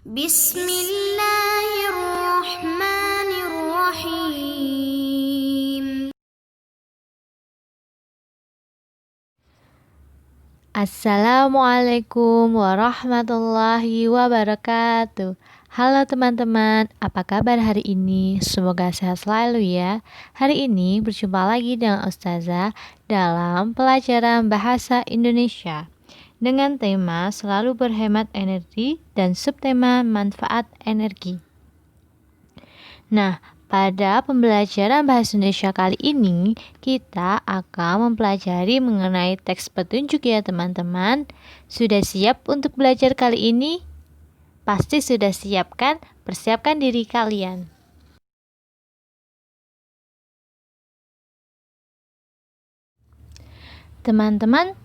Bismillahirrahmanirrahim. Assalamualaikum warahmatullahi wabarakatuh. Halo teman-teman, apa kabar hari ini? Semoga sehat selalu ya. Hari ini berjumpa lagi dengan Ustazah dalam pelajaran Bahasa Indonesia dengan tema selalu berhemat energi dan subtema manfaat energi. Nah, pada pembelajaran Bahasa Indonesia kali ini, kita akan mempelajari mengenai teks petunjuk ya teman-teman. Sudah siap untuk belajar kali ini? Pasti sudah siap kan? Persiapkan diri kalian. Teman-teman,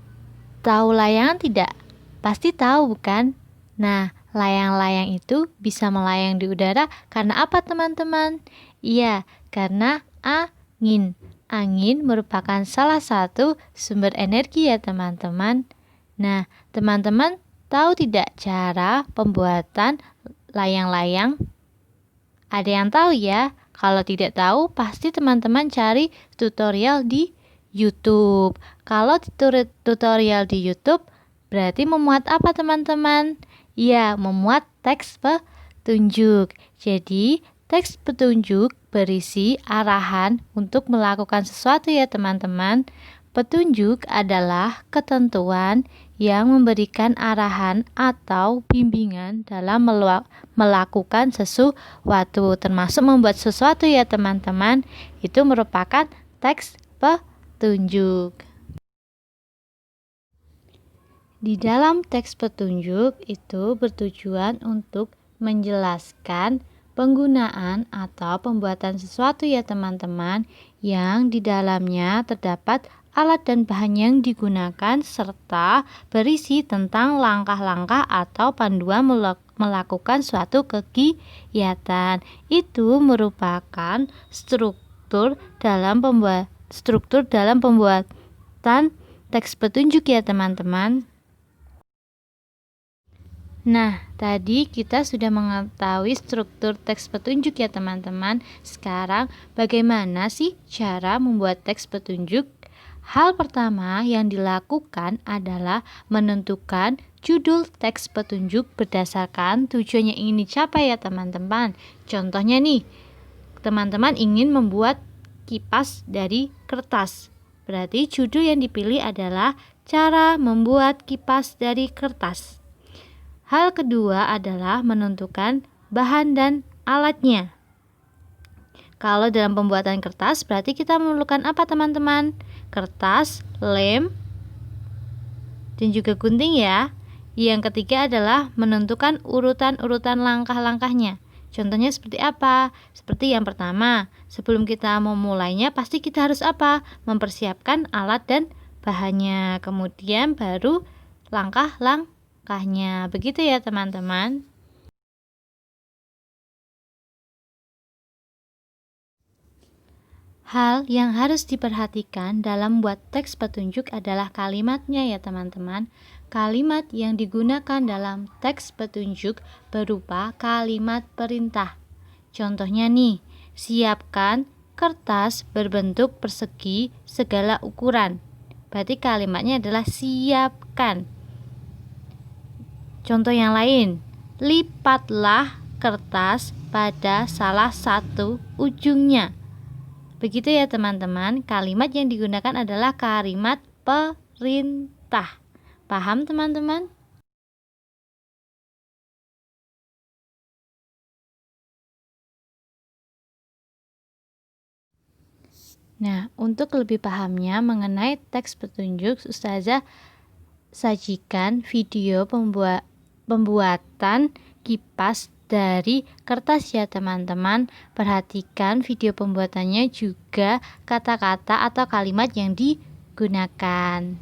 tahu layangan tidak? Pasti tahu bukan? Nah, layang-layang itu bisa melayang di udara karena apa teman-teman? Iya, karena angin. Angin merupakan salah satu sumber energi ya teman-teman. Nah, teman-teman tahu tidak cara pembuatan layang-layang? Ada yang tahu ya? Kalau tidak tahu, pasti teman-teman cari tutorial di YouTube. Kalau tutorial di YouTube, berarti memuat apa teman-teman? Ya, memuat teks petunjuk. Jadi, teks petunjuk berisi arahan untuk melakukan sesuatu ya teman-teman. Petunjuk adalah ketentuan yang memberikan arahan atau bimbingan dalam melakukan sesuatu, termasuk membuat sesuatu ya teman-teman. Itu merupakan teks petunjuk. Di dalam teks petunjuk itu bertujuan untuk menjelaskan penggunaan atau pembuatan sesuatu ya teman-teman, yang di dalamnya terdapat alat dan bahan yang digunakan serta berisi tentang langkah-langkah atau panduan melakukan suatu kegiatan. Itu merupakan struktur dalam pembuatan teks petunjuk ya teman-teman. Nah, tadi kita sudah mengetahui struktur teks petunjuk ya teman-teman. Sekarang bagaimana sih cara membuat teks petunjuk? Hal pertama yang dilakukan adalah menentukan judul teks petunjuk berdasarkan tujuan yang ingin dicapai ya teman-teman. Contohnya nih, teman-teman ingin membuat kipas dari kertas. Berarti judul yang dipilih adalah cara membuat kipas dari kertas. Hal kedua adalah menentukan bahan dan alatnya. Kalau dalam pembuatan kertas, berarti kita memerlukan apa teman-teman? Kertas, lem, dan juga gunting ya. Yang ketiga adalah menentukan urutan-urutan langkah-langkahnya. Contohnya seperti apa? Seperti yang pertama, sebelum kita memulainya pasti kita harus apa? Mempersiapkan alat dan bahannya. Kemudian baru langkah-langkahnya. Begitu ya teman-teman. Hal yang harus diperhatikan dalam buat teks petunjuk adalah kalimatnya ya teman-teman. Kalimat yang digunakan dalam teks petunjuk berupa kalimat perintah. Contohnya nih, siapkan kertas berbentuk persegi segala ukuran. Berarti kalimatnya adalah siapkan. Contoh yang lain, lipatlah kertas pada salah satu ujungnya. Begitu ya teman-teman, kalimat yang digunakan adalah kalimat perintah. Paham teman-teman? Nah, untuk lebih pahamnya mengenai teks petunjuk, Ustazah sajikan video pembuatan kipas dari kertas ya teman-teman. Perhatikan video pembuatannya juga kata-kata atau kalimat yang digunakan.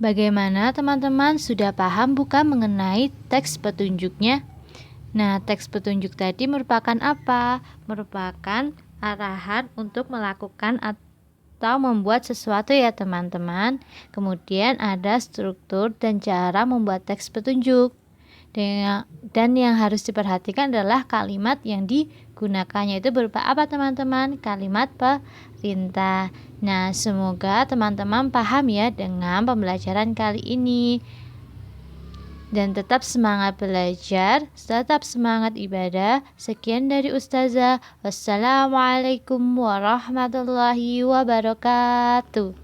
Bagaimana teman-teman, sudah paham bukan mengenai teks petunjuknya? Nah, teks petunjuk tadi merupakan apa? Merupakan arahan untuk melakukan atau membuat sesuatu ya teman-teman. Kemudian ada struktur dan cara membuat teks petunjuk. Dan yang harus diperhatikan adalah kalimat yang digunakannya itu berupa apa teman-teman? Kalimat perintah. Nah, semoga teman-teman paham ya dengan pembelajaran kali ini. Dan tetap semangat belajar, tetap semangat ibadah. Sekian dari Ustazah. Wassalamualaikum warahmatullahi wabarakatuh.